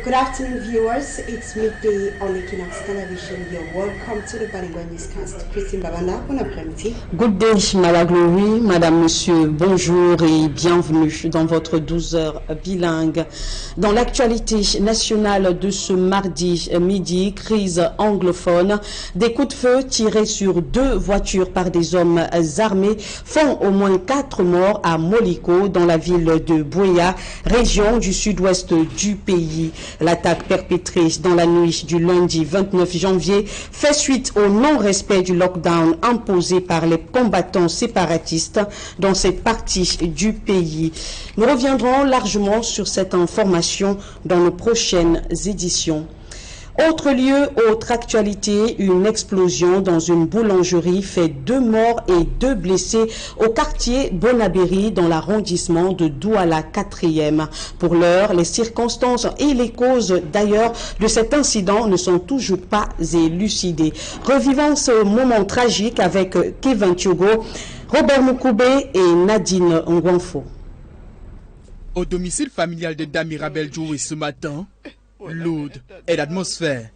Good afternoon, viewers. It's midday on Équinoxe television. You're welcome to the Bilingual Newscast. Christine Babanda, bon après-midi. Good day, Malaglory, Madame, Monsieur, bonjour et bienvenue dans votre 12 heures bilingue. Dans l'actualité nationale de ce mardi midi, crise anglophone, des coups de feu tirés sur 2 voitures par des hommes armés font au moins 4 morts à Moliko, dans la ville de Bouéa, région du sud-ouest du pays. L'attaque perpétrée dans la nuit du lundi 29 janvier fait suite au non-respect du lockdown imposé par les combattants séparatistes dans cette partie du pays. Nous reviendrons largement sur cette information dans nos prochaines éditions. Autre lieu, autre actualité, une explosion dans une boulangerie fait 2 morts et 2 blessés au quartier Bonabéry dans l'arrondissement de Douala 4e. Pour l'heure, les circonstances et les causes d'ailleurs de cet incident ne sont toujours pas élucidées. Revivons ce moment tragique avec Kevin Thiogo, Robert Moukoubé et Nadine Ngwanfo. Au domicile familial de Damirabel Jouées ce matin, lourde est l'atmosphère.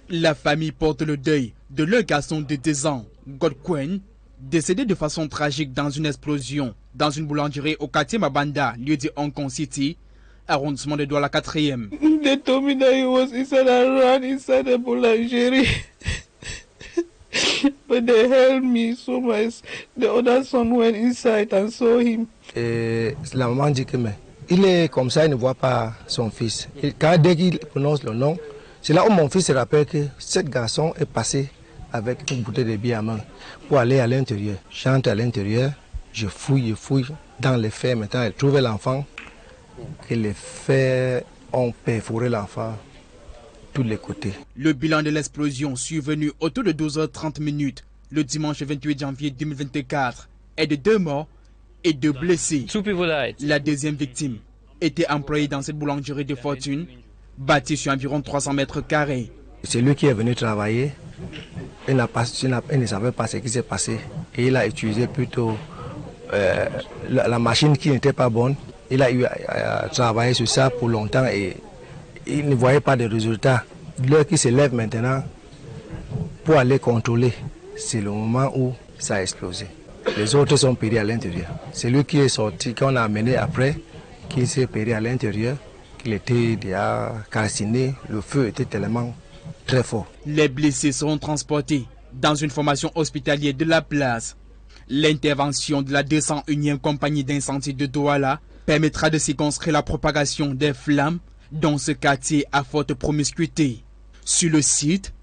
La famille porte le deuil de leur garçon de 10 ans, Godkwen, décédé de façon tragique dans une explosion dans une boulangerie au quartier Mabanda, lieu de Hong Kong City, arrondissement de Douala 4e. They told me that he was inside and ran inside the boulangerie. But they held me so much. The other son went inside and saw him. La maman dit que il est comme ça, il ne voit pas son fils. Et dès qu'il prononce le nom, c'est là où mon fils se rappelle que ce garçon est passé avec une bouteille de bière à main pour aller à l'intérieur. J'entre à l'intérieur, je fouille dans les fers. Maintenant, elle trouve l'enfant, que les fers ont perforé l'enfant tous les côtés. Le bilan de l'explosion survenue autour de 12h30 le dimanche 28 janvier 2024 est de 2 morts et 2 blessés. La deuxième victime était employée dans cette boulangerie de fortune, bâtie sur environ 300 mètres carrés. C'est lui qui est venu travailler. Il ne savait pas ce qui s'est passé. Et il a utilisé plutôt la machine qui n'était pas bonne. Il a eu à travailler sur ça pour longtemps et il ne voyait pas de résultats. L'heure qui se lève maintenant pour aller contrôler, c'est le moment où ça a explosé. Les autres sont péris à l'intérieur. C'est lui qui est sorti, qu'on a amené après, qui s'est péri à l'intérieur, qu'il était déjà calciné. Le feu était tellement très fort. Les blessés seront transportés dans une formation hospitalière de la place. L'intervention de la 201e compagnie d'incendie de Douala permettra de circonscrire la propagation des flammes dans ce quartier à forte promiscuité. Sur le site,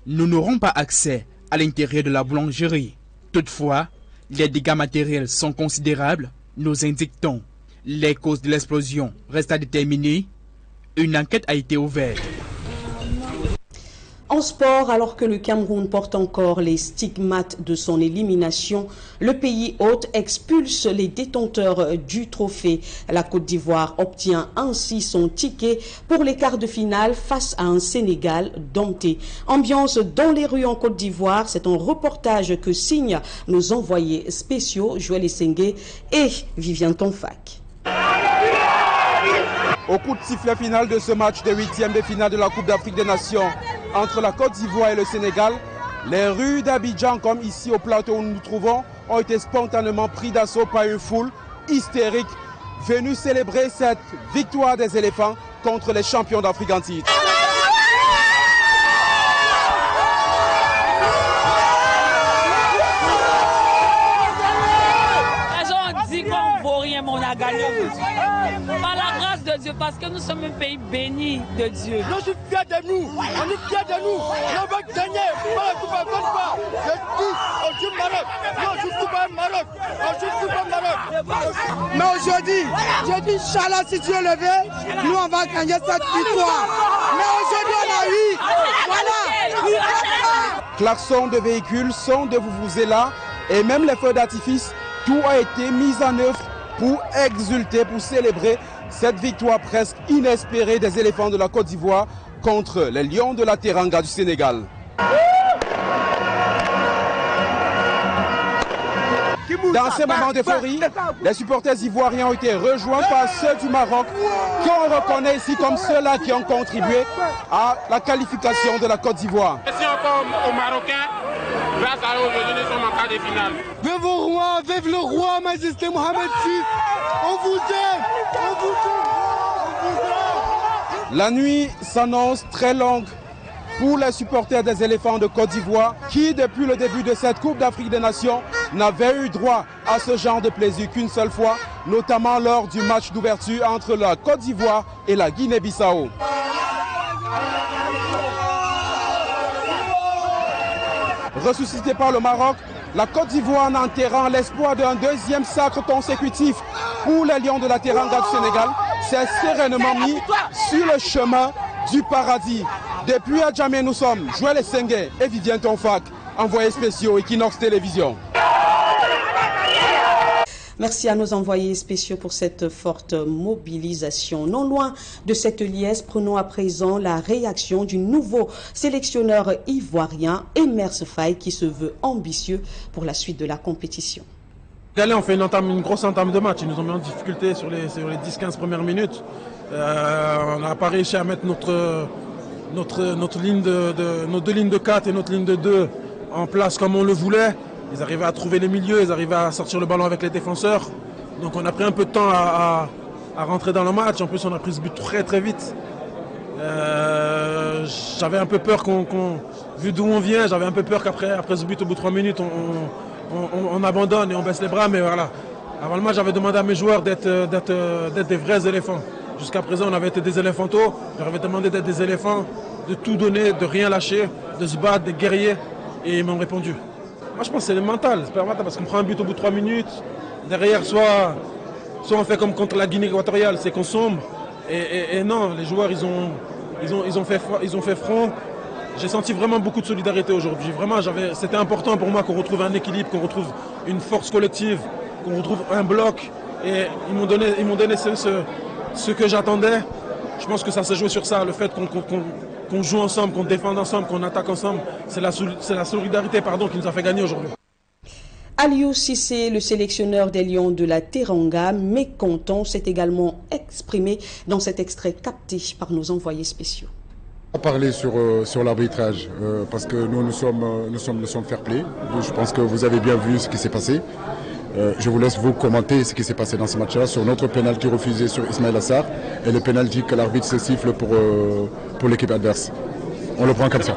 nous n'aurons pas accès à l'intérieur de la boulangerie. Toutefois, les dégâts matériels sont considérables, nous indiquons. Les causes de l'explosion restent à déterminer. Une enquête a été ouverte. En sport, alors que le Cameroun porte encore les stigmates de son élimination, le pays hôte expulse les détenteurs du trophée. La Côte d'Ivoire obtient ainsi son ticket pour les quarts de finale face à un Sénégal dompté. Ambiance dans les rues en Côte d'Ivoire, c'est un reportage que signent nos envoyés spéciaux Joël Essengue et Viviane Tonfac. Au coup de sifflet final de ce match de 8e de finale de la Coupe d'Afrique des Nations entre la Côte d'Ivoire et le Sénégal, les rues d'Abidjan, comme ici au plateau où nous nous trouvons, ont été spontanément pris d'assaut par une foule hystérique venue célébrer cette victoire des éléphants contre les champions d'Afrique en titre. Les gens disent qu'on ne vaut rien, mais on a gagné. Par la grâce de Dieu, parce que nous sommes un pays béni de Dieu. Je suis fier de nous, on est fier de nous, on va gagner, je dis, on joue Maroc, non, je suis pas Maroc, on joue pas Maroc. Mais aujourd'hui, je dis, Inch'Allah, si Dieu le veut, nous on va gagner cette victoire. Mais aujourd'hui on a eu, voilà. Klaxons de véhicules, sons de vuvuzela et même les feux d'artifice, tout a été mis en œuvre pour exulter, pour célébrer cette victoire presque inespérée des éléphants de la Côte d'Ivoire contre les lions de la Teranga du Sénégal. Qui Dans ces moments d'euphorie, les supporters ivoiriens ont été rejoints par ceux du Maroc, qu'on reconnaît ici comme ceux-là qui ont contribué à la qualification de la Côte d'Ivoire. Merci encore aux Marocains, grâce à eux aujourd'hui nous sommes en quart de finale. Vive au roi, vive le roi, Majesté Mohamed VI. On vous aime, on vous aime. La nuit s'annonce très longue pour les supporters des éléphants de Côte d'Ivoire qui, depuis le début de cette Coupe d'Afrique des Nations, n'avaient eu droit à ce genre de plaisir qu'une seule fois, notamment lors du match d'ouverture entre la Côte d'Ivoire et la Guinée-Bissau. Ressuscité par le Maroc, la Côte d'Ivoire en enterrant l'espoir d'un deuxième sacre consécutif pour les Lions de la Teranga du Sénégal, s'est sereinement mis sur le chemin du paradis. Depuis à Janvier, nous sommes Joël Sengue et Vivien Tonfac, envoyés spéciaux Équinoxe Télévision. Merci à nos envoyés spéciaux pour cette forte mobilisation. Non loin de cette liesse, prenons à présent la réaction du nouveau sélectionneur ivoirien, Emer Faye, qui se veut ambitieux pour la suite de la compétition. On fait une grosse entame de match. Ils nous ont mis en difficulté sur les 10-15 premières minutes. On n'a pas réussi à mettre notre ligne nos deux lignes de 4 et notre ligne de 2 en place comme on le voulait. Ils arrivaient à trouver les milieux, ils arrivaient à sortir le ballon avec les défenseurs. Donc on a pris un peu de temps à rentrer dans le match. En plus on a pris ce but très très vite. J'avais un peu peur vu d'où on vient, j'avais un peu peur qu'après ce but au bout de 3 minutes on abandonne et on baisse les bras. Mais voilà, avant le match j'avais demandé à mes joueurs d'être des vrais éléphants. Jusqu'à présent on avait été des éléphantaux. Je leur avais demandé d'être des éléphants, de tout donner, de rien lâcher, de se battre, des guerriers. Et ils m'ont répondu. Moi je pense que c'est le mental, c'est pas mental parce qu'on prend un but au bout de 3 minutes. Derrière, soit on fait comme contre la Guinée équatoriale, c'est qu'on sombre. Et non, les joueurs ils ont fait front. J'ai senti vraiment beaucoup de solidarité aujourd'hui. Vraiment, c'était important pour moi qu'on retrouve un équilibre, qu'on retrouve une force collective, qu'on retrouve un bloc. Et ils m'ont donné ce que j'attendais. Je pense que ça s'est joué sur ça, le fait qu'on joue ensemble, qu'on défende ensemble, qu'on attaque ensemble. C'est la solidarité qui nous a fait gagner aujourd'hui. Aliou Cissé, le sélectionneur des Lions de la Teranga, mécontent, s'est également exprimé dans cet extrait capté par nos envoyés spéciaux. On va parler sur l'arbitrage, parce que nous sommes fair play. Je pense que vous avez bien vu ce qui s'est passé. Je vous laisse vous commenter ce qui s'est passé dans ce match-là sur notre pénalty refusé sur Ismaël Assar et le pénalty que l'arbitre se siffle pour l'équipe adverse. On le prend comme ça.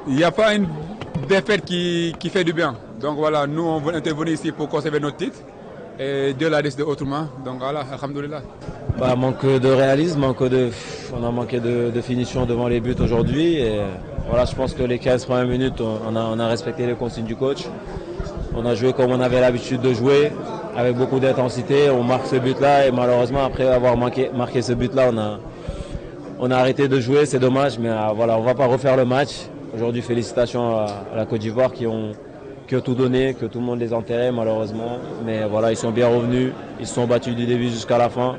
Il n'y a pas une défaite qui fait du bien. Donc voilà, nous on veut intervenir ici pour conserver notre titre. Et Dieu l'a décidé autrement. Donc voilà, alhamdoulilah. Manque de réalisme, on a manqué de finition devant les buts aujourd'hui. Et voilà, je pense que les 15 premières minutes, on a respecté les consignes du coach. On a joué comme on avait l'habitude de jouer, avec beaucoup d'intensité. On marque ce but-là et malheureusement, après avoir marqué ce but-là, on a arrêté de jouer. C'est dommage, mais voilà, on ne va pas refaire le match. Aujourd'hui, félicitations à la Côte d'Ivoire qui ont tout donné, que tout le monde les enterrait malheureusement. Mais voilà, ils sont bien revenus, ils se sont battus du début jusqu'à la fin.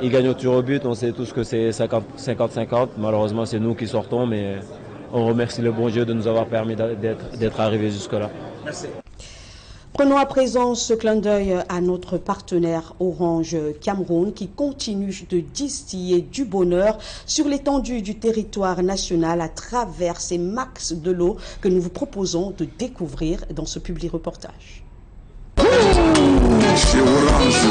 Ils gagnent au tir au but, on sait tous que c'est 50-50. Malheureusement, c'est nous qui sortons, mais on remercie le bon Dieu de nous avoir permis d'être arrivés jusque-là. Merci. Prenons à présent ce clin d'œil à notre partenaire Orange Cameroun qui continue de distiller du bonheur sur l'étendue du territoire national à travers ces max de l'eau que nous vous proposons de découvrir dans ce public reportage. Chez Orange.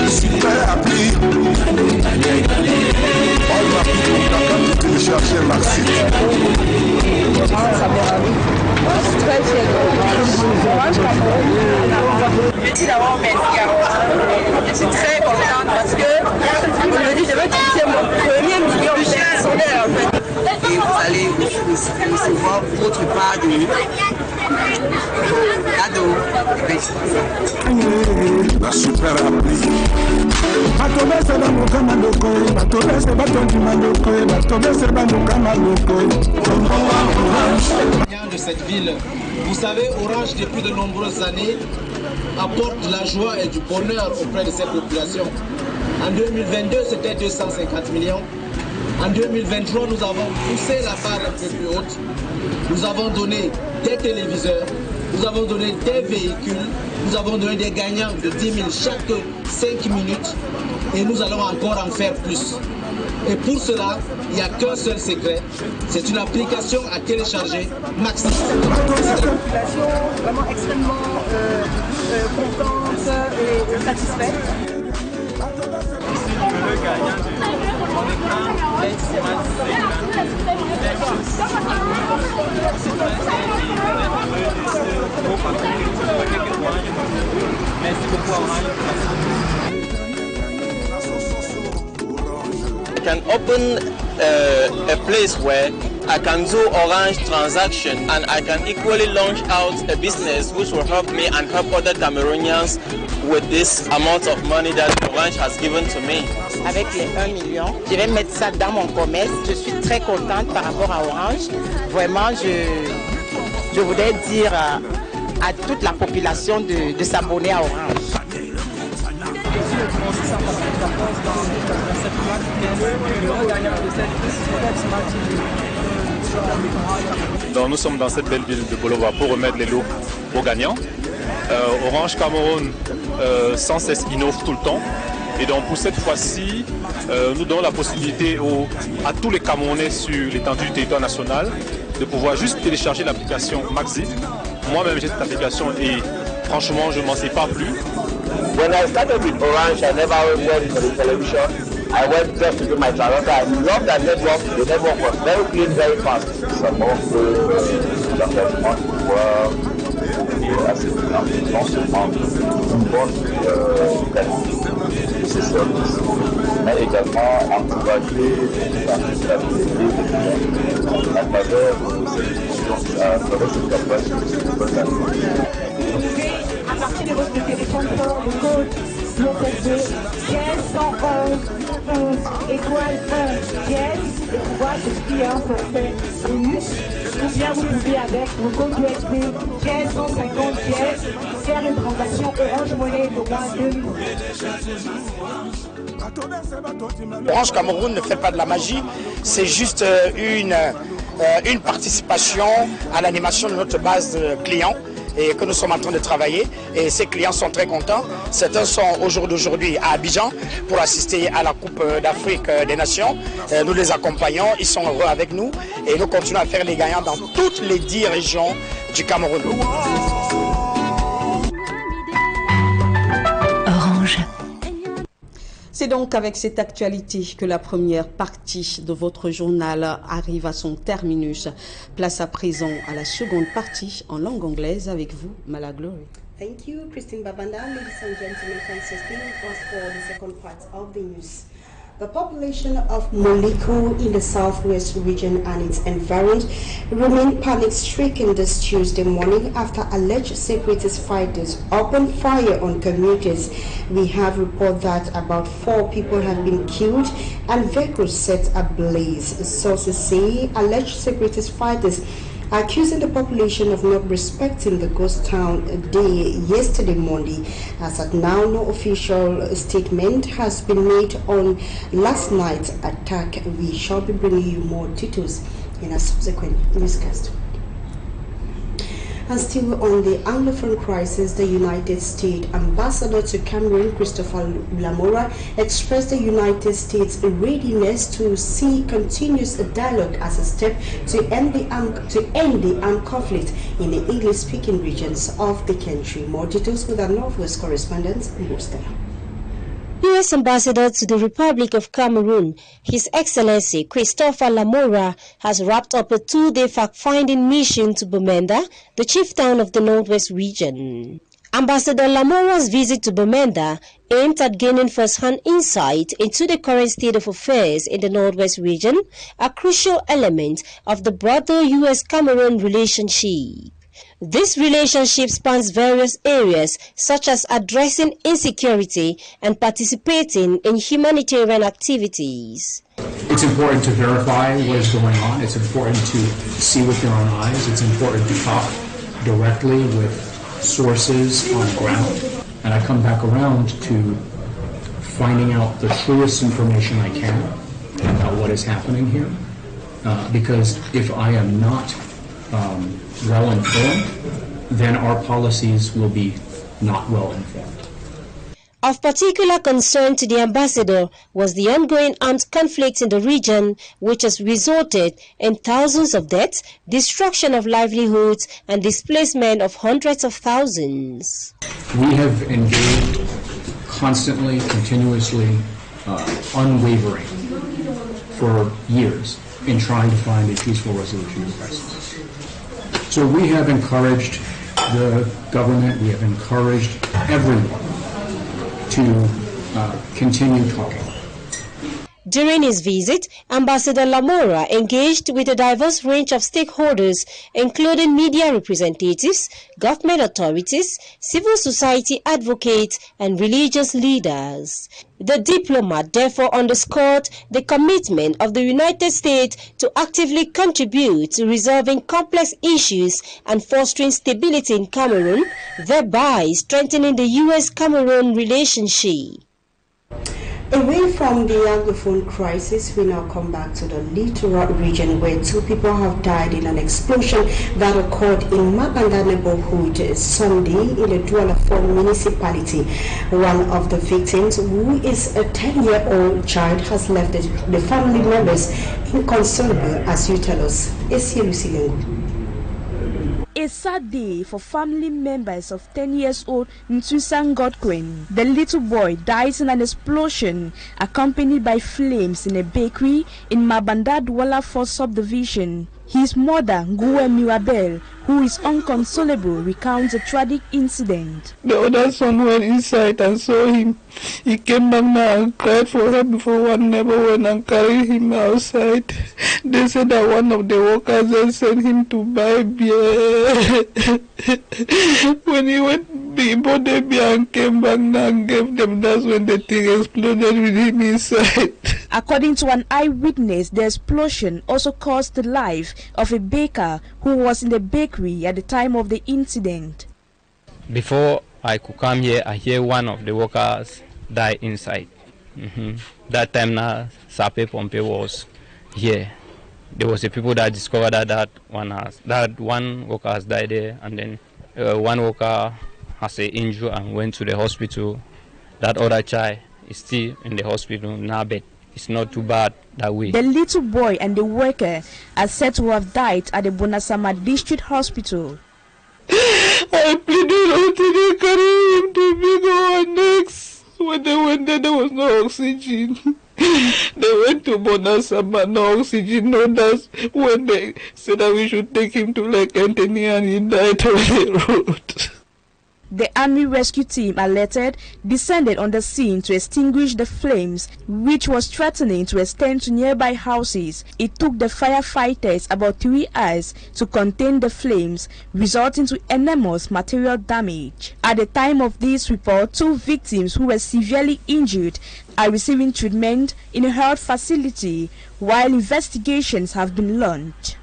Super appli. All ma people qui télécharger ma site. Très fier de Orange Cameroun. Merci d'avoir merci. Je suis très contente parce que aujourd'hui je veux utiliser mon premier million personnel en fait. Et vous allez recevoir votre part de cadeau. La super appli. De cette ville, vous savez, Orange depuis de nombreuses années apporte de la joie et du bonheur auprès de cette population. En 2022, c'était 250 millions. En 2023, nous avons poussé la barre un peu plus haute. Nous avons donné des téléviseurs, nous avons donné des véhicules, nous avons donné des gagnants de 10 000 chaque 5 minutes et nous allons encore en faire plus. Et pour cela, il n'y a qu'un seul secret, c'est une application à télécharger maximum. La population vraiment extrêmement contente et satisfaite. Le gagnant de merci beaucoup. I can open a place where I can do Orange transaction and I can equally launch out a business which will help me and help other Cameroonians with this amount of money that Orange has given to me. Avec les 1 million, je vais mettre ça dans mon commerce. Je suis très contente par rapport à Orange. Vraiment, je voudrais dire à toute la population de s'abonner à Orange. Donc nous sommes dans cette belle ville de Bolova pour remettre les lots aux gagnants. Orange Cameroun sans cesse innove tout le temps. Et donc pour cette fois-ci, nous donnons la possibilité à tous les Camerounais sur l'étendue du territoire national de pouvoir juste télécharger l'application Maxi. Moi-même j'ai cette application et franchement je ne m'en sépare plus. When I started with Orange, I never went to the television. I went just to do my transaction. I love that network. The network was very clean, very fast. Some of non seulement une bonne qualité de ces services, mais également encourager la faveur de cette émission à travers cette campagne. À partir de votre téléphone fort, le code Jtb 12H 11 étoile 1 dièse et pouvoir souscrire un forfait bonus. Ou bien vous pouvez avec le code Jtb 1550 dièse faire une transaction Orange Monnaie de moins 2 000. Orange Cameroun ne fait pas de la magie, c'est juste une participation à l'animation de notre base de clients et que nous sommes en train de travailler et ces clients sont très contents. Certains sont au jour d'aujourd'hui à Abidjan pour assister à la Coupe d'Afrique des Nations. Nous les accompagnons, ils sont heureux avec nous et nous continuons à faire les gagnants dans toutes les 10 régions du Cameroun. Orange. C'est donc avec cette actualité que la première partie de votre journal arrive à son terminus. Place à présent à la seconde partie en langue anglaise avec vous, Mala Glory. Thank you, Christine Babanda. Ladies and gentlemen, thanks for staying with us for the second part of the news. The population of Moleko in the southwest region and its environs remained panic-stricken this Tuesday morning after alleged separatist fighters opened fire on commuters. We have reported that about 4 people have been killed and vehicles set ablaze. Sources say alleged separatist fighters accusing the population of not respecting the ghost town day yesterday Monday. As at now, no official statement has been made on last night's attack. We shall be bringing you more details in a subsequent newscast. And still on the Anglophone crisis, the United States Ambassador to Cameroon, Christopher Lamora, expressed the United States' readiness to see continuous dialogue as a step to end the armed conflict in the English-speaking regions of the country. More details with our Northwest correspondent, Buster. U.S. Ambassador to the Republic of Cameroon, His Excellency Christopher Lamora, has wrapped up a 2-day fact-finding mission to Bamenda, the chief town of the Northwest region. Ambassador Lamora's visit to Bamenda aimed at gaining first-hand insight into the current state of affairs in the Northwest region, a crucial element of the broader U.S.-Cameroon relationship. This relationship spans various areas such as addressing insecurity and participating in humanitarian activities. It's important to verify what is going on. It's important to see with your own eyes. It's important to talk directly with sources on the ground. And I come back around to finding out the truest information I can and about what is happening here, because if I am not well informed, then our policies will be not well informed. Of particular concern to the ambassador was the ongoing armed conflict in the region, which has resulted in thousands of deaths, destruction of livelihoods, and displacement of hundreds of thousands. We have engaged constantly, continuously, unwavering for years in trying to find a peaceful resolution of the crisis. So we have encouraged the government, we have encouraged everyone to continue talking. During his visit, Ambassador Lamora engaged with a diverse range of stakeholders, including media representatives, government authorities, civil society advocates, and religious leaders. The diplomat therefore underscored the commitment of the United States to actively contribute to resolving complex issues and fostering stability in Cameroon, thereby strengthening the U.S.-Cameroon relationship. Away from the Anglophone crisis, we now come back to the littoral region where 2 people have died in an explosion that occurred in Mabanda neighborhood Sunday in the Douala 4 municipality. One of the victims, who is a 10-year-old child, has left the family members inconsolable, as you tell us. A sad day for family members of 10 years old Ntusan Godwin. The little boy died in an explosion accompanied by flames in a bakery in Mabanda Douala 4 subdivision. His mother, Nguwe Mirabel, who is inconsolable, recounts a tragic incident. The other son went inside and saw him. He came back now and cried for help before one neighbor went and carried him outside. They said that one of the workers then sent him to buy beer. When he went, he bought the beer and came back now and gave them. That's when the thing exploded with him inside. According to an eyewitness, the explosion also caused the life of a baker who was in the bakery at the time of the incident. Before I could come here, I hear one of the workers die inside. That time now, Sape Pompe was here. There was a people that discovered that one worker has died there, and then one worker has an injury and went to the hospital. That other child is still in the hospital now, but it's not too bad that way. The little boy and the worker are said to have died at the Bonasama District Hospital. I pleaded until they carried him to Bigo next. When they went there, there was no oxygen. They went to Bonasama, no oxygen, no dust. When they said that we should take him to Lake Anthony, and he died on the road. The army rescue team, alerted, descended on the scene to extinguish the flames, which was threatening to extend to nearby houses. It took the firefighters about 3 hours to contain the flames, resulting to enormous material damage. At the time of this report, 2 victims who were severely injured are receiving treatment in a health facility, while investigations have been launched.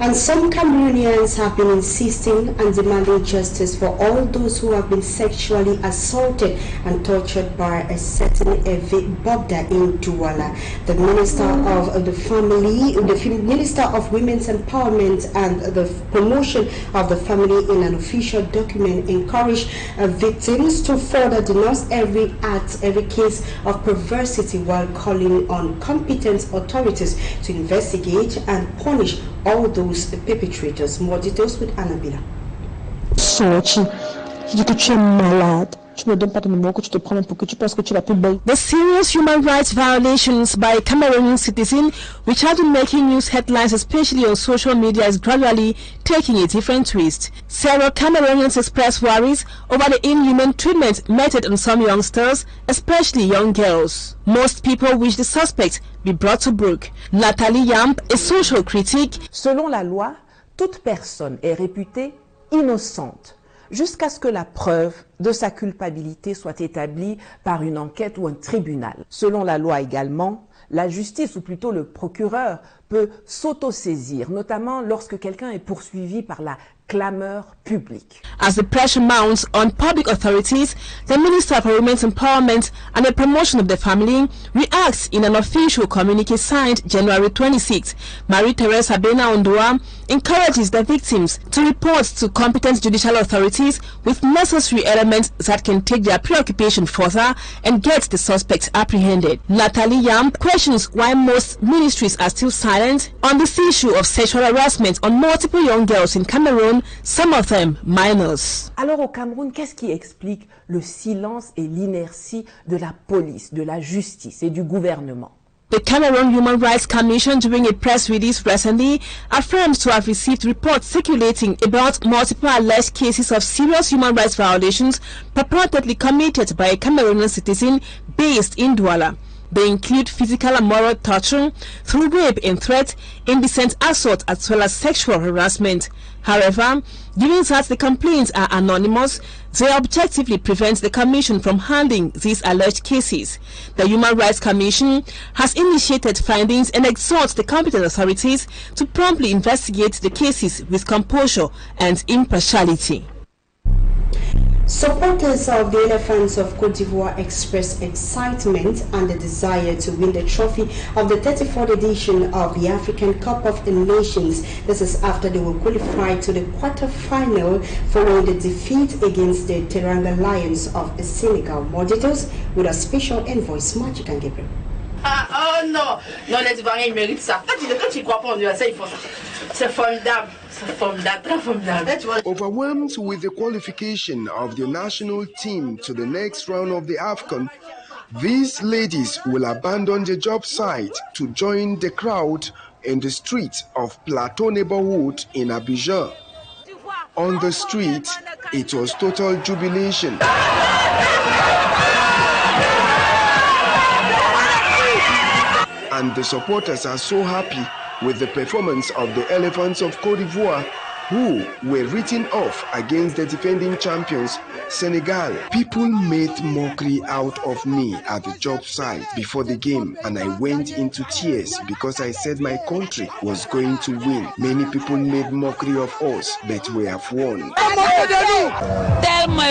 And some Cameroonians have been insisting and demanding justice for all those who have been sexually assaulted and tortured by a certain Evi Bogda in Douala. The Minister of the Family, the Minister of Women's Empowerment and the Promotion of the Family, in an official document, encouraged victims to further denounce every act, every case of perversity, while calling on competent authorities to investigate and punish all those perpetrators. More details with Annabella. The serious human rights violations by Cameroonian citizens, which have been making news headlines, especially on social media, is gradually taking a different twist. Several Cameroonians expressed worries over the inhuman treatment meted on some youngsters, especially young girls. Most people wish the suspects be brought to book. Nathalie Yamp, a social critique. Selon la loi, toute personne est réputée innocente jusqu'à ce que la preuve de sa culpabilité soit établie par une enquête ou un tribunal. Selon la loi également, la justice, ou plutôt le procureur, peut s'autosaisir, notamment lorsque quelqu'un est poursuivi par la clameur publique. As the pressure mounts on public authorities, the Minister for Women's Empowerment and the Promotion of the Family reacts in an official communique signed January 26. Marie-Thérèse Abena-Ondoa encourages the victims to report to competent judicial authorities with necessary elements that can take their preoccupation further and get the suspects apprehended. Nathalie Yam questions why most ministries are still silent on this issue of sexual harassment on multiple young girls in Cameroon, some of them minors. Alors au Cameroun, qu'est-ce qui explique le silence et l'inertie de la police, de la justice et du gouvernement? The Cameroon Human Rights Commission, during a press release recently, affirmed to have received reports circulating about multiple alleged cases of serious human rights violations purportedly committed by a Cameroonian citizen based in Douala. They include physical and moral torture through rape and threat, indecent assault, as well as sexual harassment. However, given that the complaints are anonymous, they objectively prevent the Commission from handling these alleged cases. The Human Rights Commission has initiated findings and exhorts the competent authorities to promptly investigate the cases with composure and impartiality. Supporters of the Elephants of Côte d'Ivoire expressed excitement and the desire to win the trophy of the 34th edition of the African Cup of the Nations. This is after they were qualified to the quarter-final following the defeat against the Teranga Lions of Senegal. More details with a special envoy, Magic and Gabriel. Oh non, non, les Ivoiriens ils méritent ça. Quand tu crois pas en USA, ils font ça. C'est formidable. Overwhelmed with the qualification of the national team to the next round of the AFCON, these ladies will abandon the job site to join the crowd in the streets of Plateau neighborhood in Abidjan. On the street, it was total jubilation. And the supporters are so happy with the performance of the Elephants of Côte d'Ivoire, who were written off against the defending champions, Senegal. People made mockery out of me at the job site before the game, and I went into tears because I said my country was going to win. Many people made mockery of us, but we have won.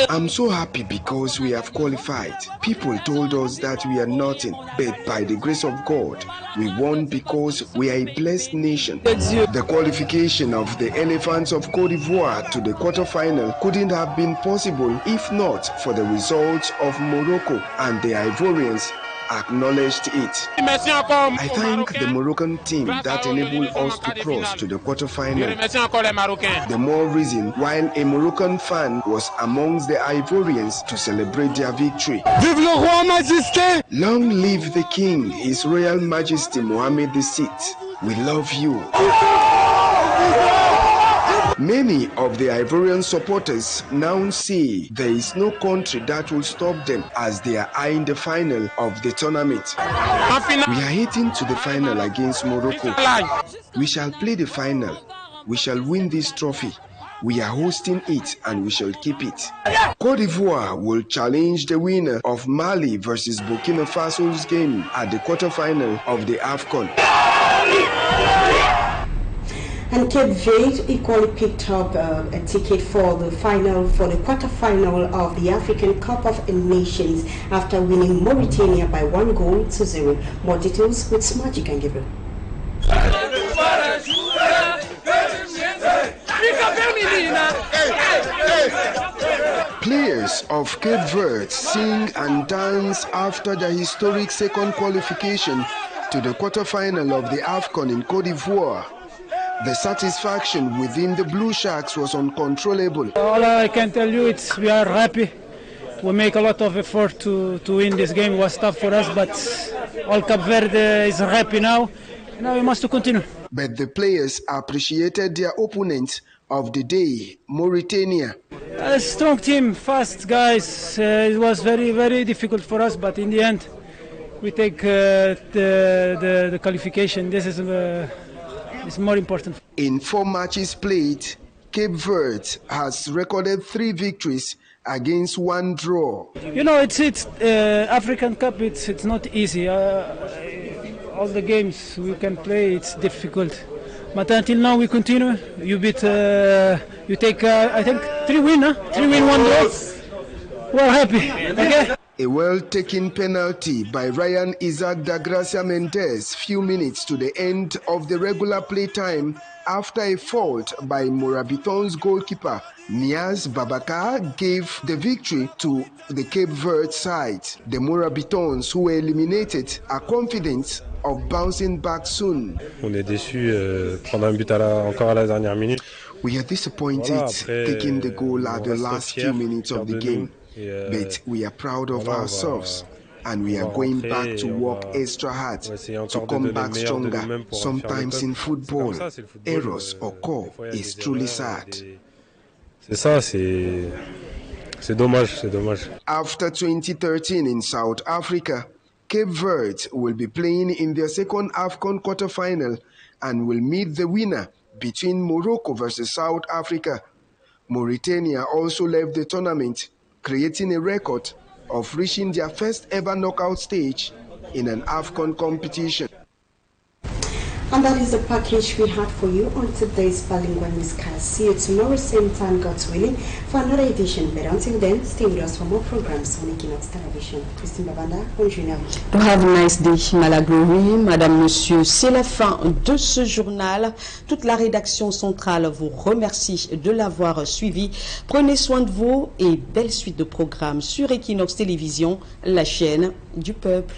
I'm so happy because we have qualified. People told us that we are nothing, but by the grace of God, we won because we are a blessed nation. The qualification of the Elephants of Côte d'Ivoire to the quarterfinal couldn't have been possible if not for the results of Morocco, and the Ivorians acknowledged it. I thank the Moroccan team that enabled us to cross to the quarterfinal. The more reason why a Moroccan fan was amongst the Ivorians to celebrate their victory. Vive le roi majesté! Long live the king, His Royal Majesty Mohammed VI. We love you. Many of the Ivorian supporters now say there is no country that will stop them as they are eyeing the final of the tournament. We are heading to the final against Morocco. We shall play the final. We shall win this trophy. We are hosting it and we shall keep it. Côte d'Ivoire will challenge the winner of Mali versus Burkina Faso's game at the quarterfinal of the AFCON. And Cape Verde equally picked up a ticket for the quarterfinal of the African Cup of Nations after winning Mauritania by 1-0. More details with Magic and Gabriel. Players of Cape Verde sing and dance after their historic second qualification to the quarterfinal of the AFCON in Côte d'Ivoire. The satisfaction within the Blue Sharks was uncontrollable. All I can tell you is we are happy. We make a lot of effort to win this game. It was tough for us, but all Cape Verde is happy now. Now we must continue. But the players appreciated their opponent of the day, Mauritania. A strong team, fast guys. It was very, very difficult for us, but in the end, we take the qualification. This is it's more important. In 4 matches played, Cape Verde has recorded 3 victories against 1 draw. You know, it's African Cup. It's not easy. all the games we can play, it's difficult. But until now we continue. You beat, you take, I think 3 wins, huh? 3 wins, 1 draw. We're happy. Okay. A well-taken penalty by Ryan Isaac da Gracia Mendez few minutes to the end of the regular play time after a fault by Morabiton's goalkeeper Niaz Babaka gave the victory to the Cape Verde side. The Morabitons, who were eliminated, are confident of bouncing back soon. On est déçus prendre un but encore à la dernière minute. We are disappointed taking the goal at the last few minutes of the game. But we are proud of ourselves and we are going back to work extra hard to come back stronger. Sometimes in football, errors occur. It's truly sad. C'est ça, c'est dommage, c'est dommage. After 2013 in South Africa, Cape Verde will be playing in their second AFCON quarterfinal and will meet the winner between Morocco versus South Africa. Mauritania also left the tournament, creating a record of reaching their first ever knockout stage in an AFCON competition. And that is the package we had for you on today's Bilingual Newscast. See you tomorrow, same time, God's willing, for another edition. But until then, stay with us for more programs on Équinoxe Television. Christine Babanda, bonjour. Have a nice day, Malaglory. Madame, Monsieur, c'est la fin de ce journal. Toute la rédaction centrale vous remercie de l'avoir suivi. Prenez soin de vous et belle suite de programmes sur Équinoxe Télévision, la chaîne du peuple.